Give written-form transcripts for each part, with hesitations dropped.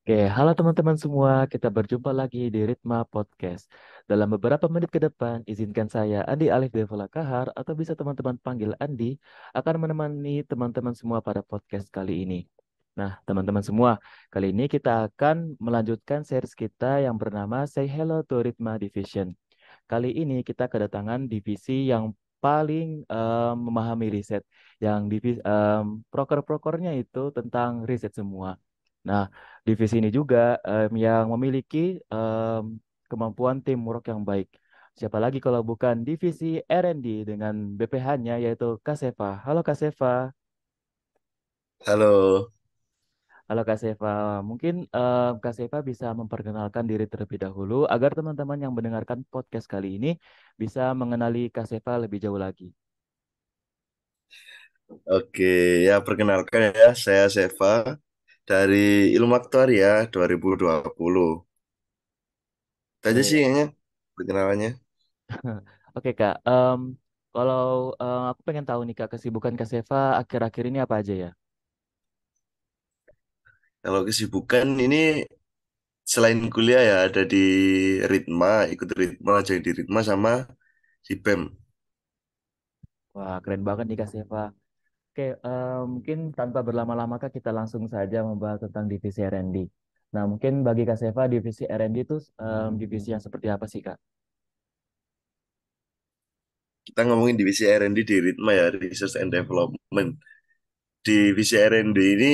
Oke, halo teman-teman semua, kita berjumpa lagi di Ritma Podcast. Dalam beberapa menit ke depan, izinkan saya, Andi Alif Devola Kahar, atau bisa teman-teman panggil Andi, akan menemani teman-teman semua pada podcast kali ini. Nah, teman-teman semua, kali ini kita akan melanjutkan series kita yang bernama Say Hello to Ritma Division. Kali ini kita kedatangan divisi yang paling memahami riset, yang proker-prokernya itu tentang riset semua. Nah, divisi ini juga yang memiliki kemampuan teamwork yang baik. Siapa lagi kalau bukan divisi R&D dengan BPH-nya yaitu Kaseva. Halo Kaseva. Halo, Halo Kaseva. Mungkin Kaseva bisa memperkenalkan diri terlebih dahulu agar teman-teman yang mendengarkan podcast kali ini bisa mengenali Kaseva lebih jauh lagi. oke ya perkenalkan ya, saya Seva dari Ilmu Aktuaria 2020. Itu aja sih Oke, kayaknya perkenalannya. oke Kak. Kalau aku pengen tahu nih Kak, kesibukan Kaseva akhir-akhir ini apa aja ya? Kalau kesibukan ini selain kuliah ya ada di Ritma, ikut Ritma, jadi di Ritma sama di BEM. Wah, keren banget nih Kak Seva. Oke, mungkin tanpa berlama-lama Kak, kita langsung saja membahas tentang divisi R&D. Nah, mungkin bagi Kak Seva, divisi R&D itu divisi yang seperti apa sih Kak? Kita ngomongin divisi R&D di Ritma ya, Research and Development. Divisi R&D ini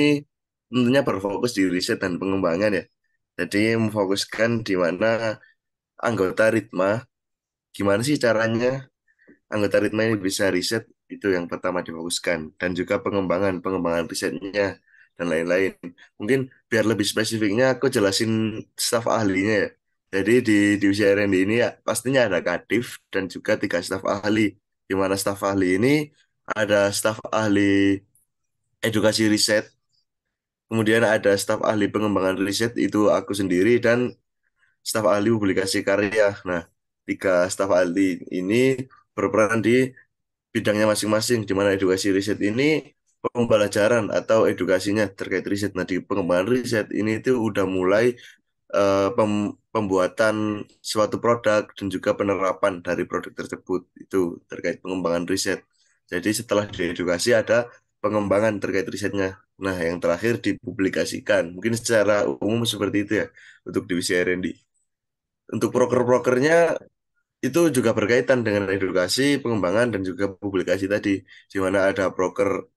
tentunya berfokus di riset dan pengembangan ya. Jadi memfokuskan di mana anggota Ritma, gimana sih caranya anggota Ritma ini bisa riset, itu yang pertama difokuskan, dan juga pengembangan risetnya dan lain-lain. Mungkin biar lebih spesifiknya aku jelasin staf ahlinya ya. Jadi di divisi R&D ini ya pastinya ada Kadif dan juga tiga staf ahli. Di mana staf ahli ini ada staf ahli edukasi riset, kemudian ada staf ahli pengembangan riset itu aku sendiri, dan staf ahli publikasi karya. Nah, tiga staf ahli ini berperan di bidangnya masing-masing, di mana edukasi riset ini pembelajaran atau edukasinya terkait riset. Nah, di pengembangan riset ini itu udah mulai pembuatan suatu produk dan juga penerapan dari produk tersebut itu terkait pengembangan riset. Jadi setelah diedukasi ada pengembangan terkait risetnya. Nah, yang terakhir dipublikasikan. Mungkin secara umum seperti itu ya untuk divisi R&D. Untuk Oke Kak. proker-prokernya itu juga berkaitan dengan edukasi, pengembangan, dan juga publikasi tadi, di mana ada broker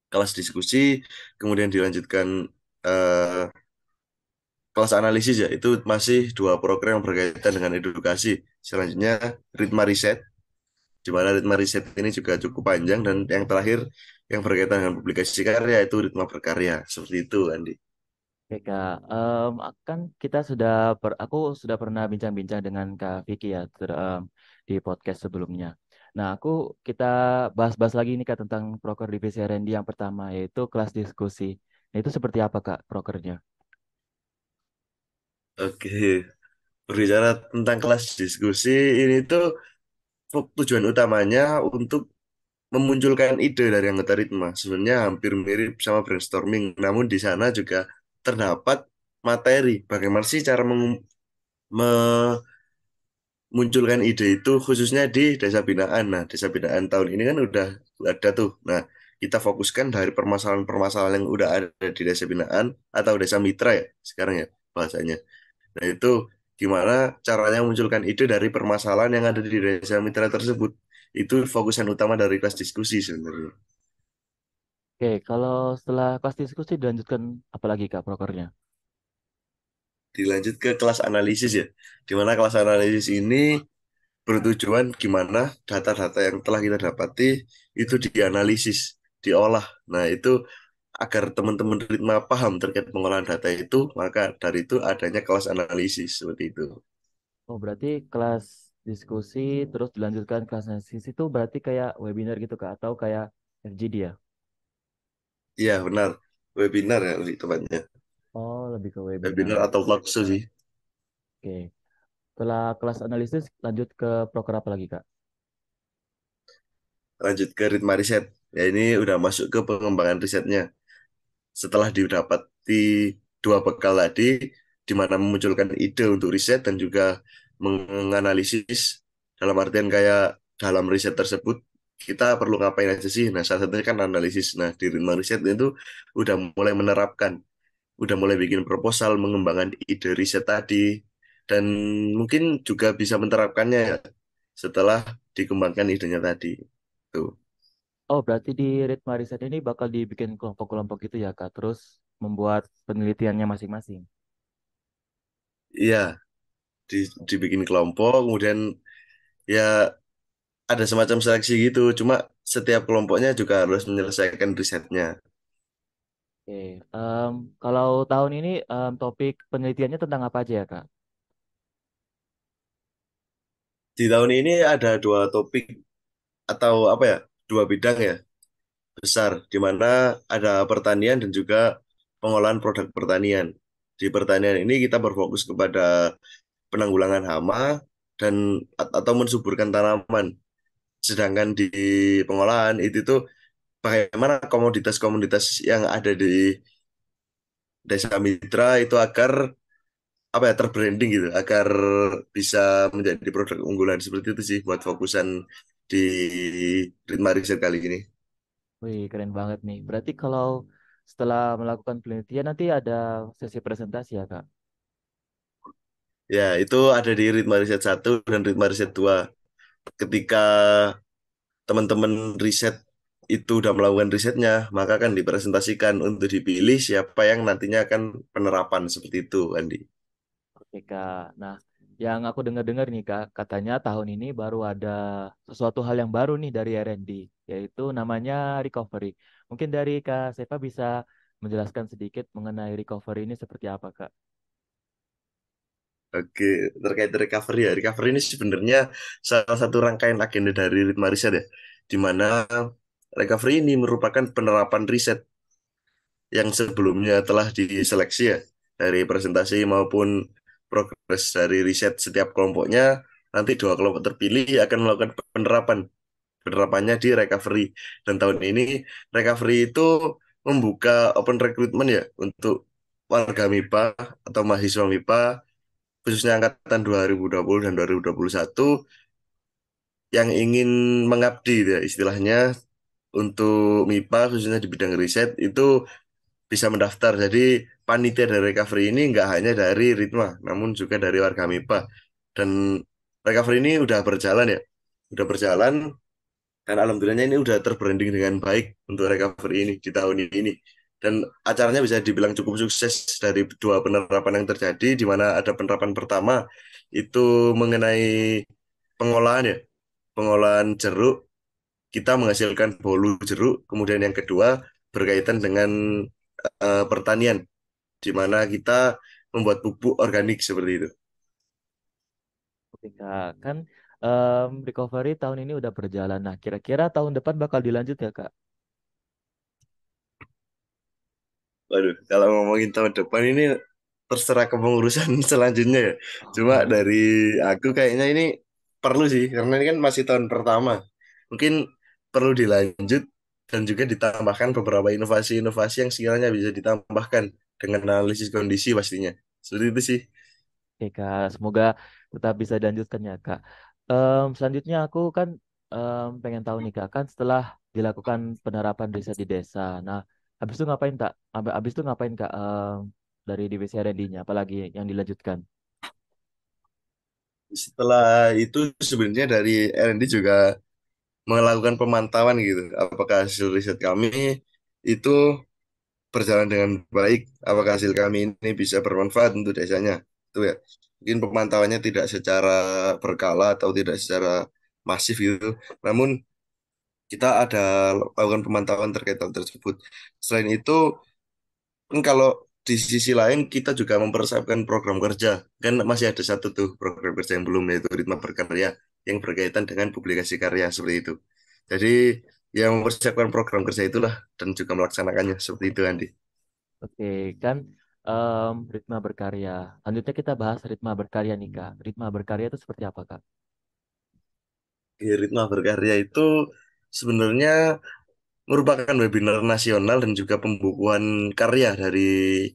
kelas diskusi, kemudian dilanjutkan eh, kelas analisis ya, itu masih dua program yang berkaitan dengan edukasi. Selanjutnya Ritma Riset, di mana Ritma Riset ini juga cukup panjang, dan yang terakhir yang berkaitan dengan publikasi karya itu Ritma Berkarya. Seperti itu, Andi. Oke Kak, kan kita aku sudah pernah bincang-bincang dengan Kak Vicky ya di podcast sebelumnya. Nah, kita bahas-bahas lagi nih Kak tentang proker divisi R&D yang pertama yaitu kelas diskusi. Nah, itu seperti apa Kak prokernya? Oke, berbicara tentang kelas diskusi, ini tuh tujuan utamanya untuk memunculkan ide dari anggota Ritma. Sebenarnya hampir mirip sama brainstorming, namun di sana juga terdapat materi. Bagaimana sih cara memunculkan ide itu khususnya di desa binaan. Nah, desa binaan tahun ini kan udah ada tuh. Nah, kita fokuskan dari permasalahan-permasalahan yang udah ada di desa binaan atau desa mitra ya sekarang ya bahasanya. Nah, itu gimana caranya memunculkan ide dari permasalahan yang ada di desa mitra tersebut. Itu fokusan utama dari kelas diskusi sebenarnya. Oke, kalau setelah kelas diskusi dilanjutkan apa lagi Kak prokernya? Dilanjut ke kelas analisis ya, di mana kelas analisis ini bertujuan gimana data-data yang telah kita dapati itu dianalisis, diolah. Nah, itu agar teman-teman Ritma paham terkait pengolahan data itu, maka dari itu adanya kelas analisis seperti itu. Oh, berarti kelas diskusi terus dilanjutkan kelas analisis itu berarti kayak webinar gitu Kak atau kayak FGD ya? Iya, benar. Webinar ya lebih tepatnya. Oh, lebih ke webinar. Webinar atau talkshow sih. Oke. Setelah kelas analisis lanjut ke proker apa lagi Kak? Lanjut ke Ritma Riset. Ya, ini udah masuk ke pengembangan risetnya. Setelah didapati dua bekal tadi, di mana memunculkan ide untuk riset dan juga menganalisis dalam artian kayak dalam riset tersebut kita perlu ngapain aja sih. Nah, salah satunya kan analisis. Nah, di Ritma Riset itu udah mulai menerapkan, udah mulai bikin proposal, mengembangkan ide riset tadi, dan mungkin juga bisa menerapkannya ya setelah dikembangkan idenya tadi. Tuh. Oh, berarti di Ritma Riset ini bakal dibikin kelompok-kelompok gitu ya, Kak. Terus membuat penelitiannya masing-masing. Iya, dibikin kelompok, kemudian ya ada semacam seleksi gitu. Cuma setiap kelompoknya juga harus menyelesaikan risetnya. Oke, kalau tahun ini topik penelitiannya tentang apa aja ya, Kak? Di tahun ini ada dua topik atau apa ya, dua bidang ya besar, di mana ada pertanian dan juga pengolahan produk pertanian. Di pertanian ini kita berfokus kepada penanggulangan hama dan atau mensuburkan tanaman. Sedangkan di pengolahan itu tuh bagaimana komoditas-komoditas yang ada di Desa Mitra itu agar apa ya terbranding gitu, agar bisa menjadi produk unggulan seperti itu sih buat fokusan di Ritma Riset kali ini. Wih, keren banget nih. Berarti kalau setelah melakukan penelitian nanti ada sesi presentasi ya, Kak? Ya, itu ada di Ritma Riset 1 dan Ritma Riset 2. Ketika teman-teman riset itu udah melakukan risetnya, maka akan dipresentasikan untuk dipilih siapa yang nantinya akan penerapan seperti itu, Andi. Oke, Kak. Nah, yang aku dengar-dengar nih, Kak, katanya tahun ini baru ada sesuatu hal yang baru nih dari R&D, yaitu namanya recovery. Mungkin dari Kak Sepa bisa menjelaskan sedikit mengenai recovery ini seperti apa, Kak? Oke, terkait recovery ya. Recovery ini sebenarnya salah satu rangkaian agenda dari Ritma Riset ya, di mana recovery ini merupakan penerapan riset yang sebelumnya telah diseleksi ya, dari presentasi maupun progres dari riset setiap kelompoknya. Nanti dua kelompok terpilih akan melakukan penerapan, penerapannya di recovery. Dan tahun ini recovery itu membuka open recruitment ya untuk warga MIPA atau mahasiswa MIPA khususnya angkatan 2020 dan 2021 yang ingin mengabdi ya istilahnya untuk MIPA khususnya di bidang riset itu bisa mendaftar. Jadi panitia dari recovery ini nggak hanya dari Ritma, namun juga dari warga MIPA. Dan recovery ini udah berjalan ya, udah berjalan dan alhamdulillahnya ini udah terbranding dengan baik untuk recovery ini di tahun ini. Dan acaranya bisa dibilang cukup sukses dari dua penerapan yang terjadi, di mana ada penerapan pertama itu mengenai pengolahan ya, pengolahan jeruk, kita menghasilkan bolu jeruk. Kemudian yang kedua berkaitan dengan pertanian, di mana kita membuat pupuk organik seperti itu. Oke, Kak. Kan recovery tahun ini udah berjalan. Nah, kira-kira tahun depan bakal dilanjut ya, Kak? Waduh, kalau ngomongin tahun depan ini terserah kepengurusan selanjutnya ya. Cuma Oh, dari aku kayaknya ini perlu sih, karena ini kan masih tahun pertama. Mungkin perlu dilanjut dan juga ditambahkan beberapa inovasi-inovasi yang sekiranya bisa ditambahkan dengan analisis kondisi pastinya. Seperti itu sih. oke, Kak. Semoga tetap bisa dilanjutkan ya, Kak. Selanjutnya aku kan pengen tahu nih, Kak. Kan setelah dilakukan penerapan riset di desa. Nah, habis itu ngapain, tak? Habis itu ngapain, Kak? Dari divisi R&D-nya, apalagi yang dilanjutkan? Setelah itu sebenarnya dari R&D juga melakukan pemantauan gitu. Apakah hasil riset kami itu berjalan dengan baik, apakah hasil kami ini bisa bermanfaat untuk desanya. Itu ya. Mungkin pemantauannya tidak secara berkala atau tidak secara masif gitu. Namun kita ada lakukan pemantauan terkait hal tersebut. Selain itu, kan kalau di sisi lain kita juga mempersiapkan program kerja. Kan masih ada satu tuh program kerja yang belum, yaitu Ritma Berkarya yang berkaitan dengan publikasi karya seperti itu. Jadi yang mempersiapkan program kerja itulah dan juga melaksanakannya seperti itu Andi. Oke, kan ritma berkarya. Lanjutnya kita bahas ritma berkarya nih, Kak. Ritma berkarya itu seperti apa, Kak? Ritma Berkarya itu sebenarnya merupakan webinar nasional dan juga pembukuan karya dari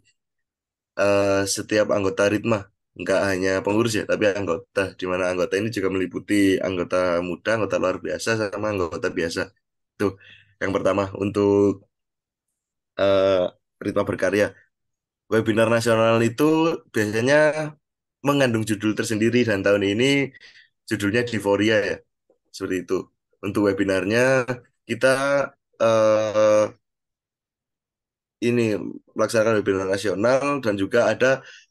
setiap anggota Ritma, nggak hanya pengurus ya, tapi anggota, di mana anggota ini juga meliputi anggota muda, anggota luar biasa, sama anggota biasa. Tuh, yang pertama untuk eh, Ritma Berkarya. Webinar nasional itu biasanya mengandung judul tersendiri dan tahun ini judulnya Diforia ya, seperti itu. Untuk webinarnya kita eh, ini melaksanakan webinar nasional dan juga ada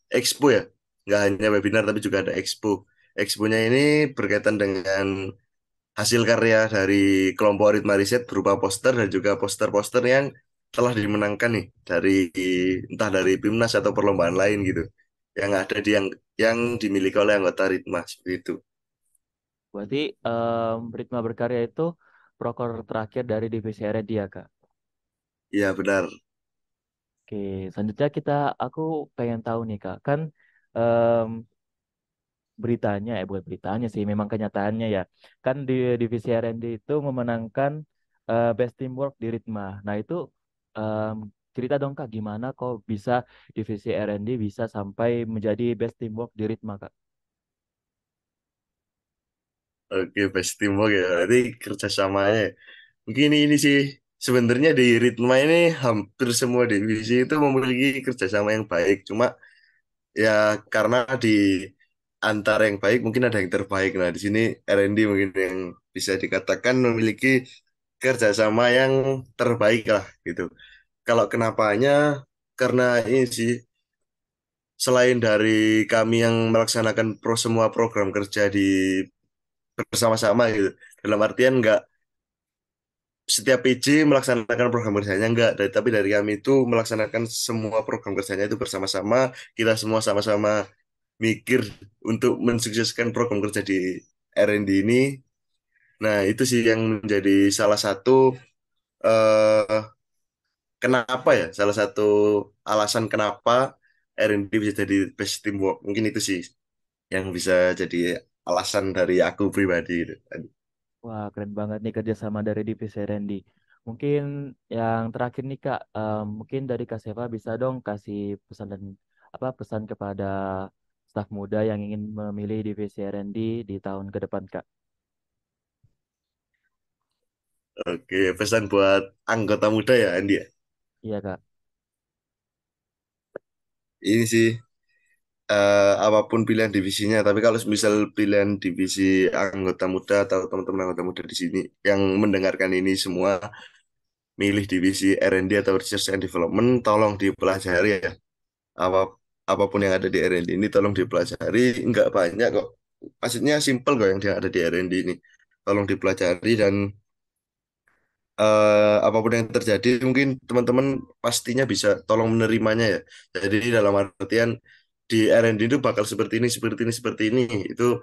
expo ya. Nggak hanya webinar tapi juga ada expo. Exponya ini berkaitan dengan hasil karya dari kelompok Ritma Riset berupa poster dan juga poster-poster yang telah dimenangkan nih dari entah dari Pimnas atau perlombaan lain gitu. Yang ada di yang dimiliki oleh anggota Ritma seperti itu. Berarti Ritma Berkarya itu proker terakhir dari divisi R&D ya, Kak? Iya benar. Oke, selanjutnya aku pengen tahu nih, Kak. Kan em, beritanya, bukan beritanya sih, memang kenyataannya ya. Kan di divisi R&D itu memenangkan Best Teamwork di Ritma. Nah, itu em, cerita dong, Kak, gimana kok bisa divisi R&D bisa sampai menjadi Best Teamwork di Ritma, Kak? Oke, best teamwork ya. Berarti kerjasamanya. Mungkin ini sih sebenarnya di Ritma ini hampir semua divisi itu memiliki kerjasama yang baik. Cuma ya karena di antara yang baik mungkin ada yang terbaik. Nah, di sini R&D mungkin yang bisa dikatakan memiliki kerjasama yang terbaik lah gitu. Kalau kenapanya? Karena ini sih selain dari kami yang melaksanakan semua program kerja di bersama-sama gitu. Dalam artian nggak setiap PJ melaksanakan program kerjanya enggak, tapi dari kami itu melaksanakan semua program kerjanya itu bersama-sama, kita semua sama-sama mikir untuk mensukseskan program kerja di R&D ini. Nah, itu sih yang menjadi salah satu eh, kenapa ya, salah satu alasan kenapa R&D bisa jadi best teamwork. Mungkin itu sih yang bisa jadi alasan dari aku pribadi gitu. Wah, keren banget nih kerjasama dari divisi R&D. Mungkin yang terakhir nih Kak, mungkin dari Kak Seva bisa dong kasih pesan dan pesan kepada staf muda yang ingin memilih divisi R&D di tahun ke depan Kak. Oke, pesan buat anggota muda ya, Andi ya. Iya Kak. Ini sih apapun pilihan divisinya. Tapi kalau misal pilihan divisi anggota muda atau teman-teman anggota muda di sini yang mendengarkan ini semua milih divisi R&D atau Research and Development, tolong dipelajari ya. Apa apapun yang ada di R&D ini tolong dipelajari. Enggak banyak kok. Maksudnya simple kok yang ada di R&D ini. Tolong dipelajari dan apapun yang terjadi mungkin teman-teman pastinya bisa tolong menerimanya ya. Jadi dalam artian di R&D itu bakal seperti ini, seperti ini, seperti ini. Itu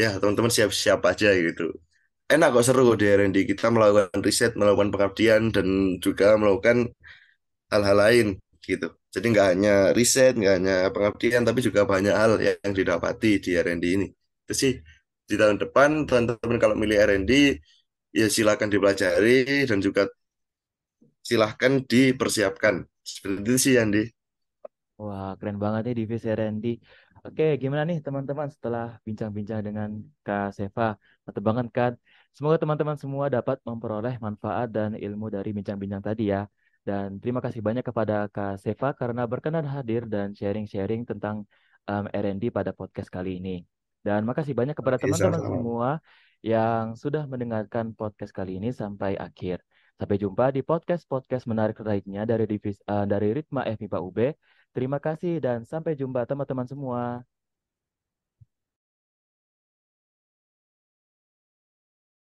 ya teman-teman siap-siap aja gitu. Enak kok seru kok di R&D. Kita melakukan riset, melakukan pengabdian dan juga melakukan hal-hal lain gitu. Jadi nggak hanya riset, nggak hanya pengabdian, tapi juga banyak hal yang didapati di R&D ini. Itu sih di tahun depan teman-teman kalau milih R&D ya silakan dipelajari dan juga silahkan dipersiapkan. Seperti itu sih, Andi. Wah, keren banget nih divisi R&D. Oke, gimana nih teman-teman setelah bincang-bincang dengan Kak Seva? Mantap banget kan? Semoga teman-teman semua dapat memperoleh manfaat dan ilmu dari bincang-bincang tadi ya. Dan terima kasih banyak kepada Kak Seva karena berkenan hadir dan sharing-sharing tentang R&D pada podcast kali ini. Dan makasih banyak kepada Oke, teman-teman sama-sama. semua yang sudah mendengarkan podcast kali ini sampai akhir. Sampai jumpa di podcast-podcast menarik lainnya dari Ritma FMIPA UB. Terima kasih dan sampai jumpa teman-teman semua.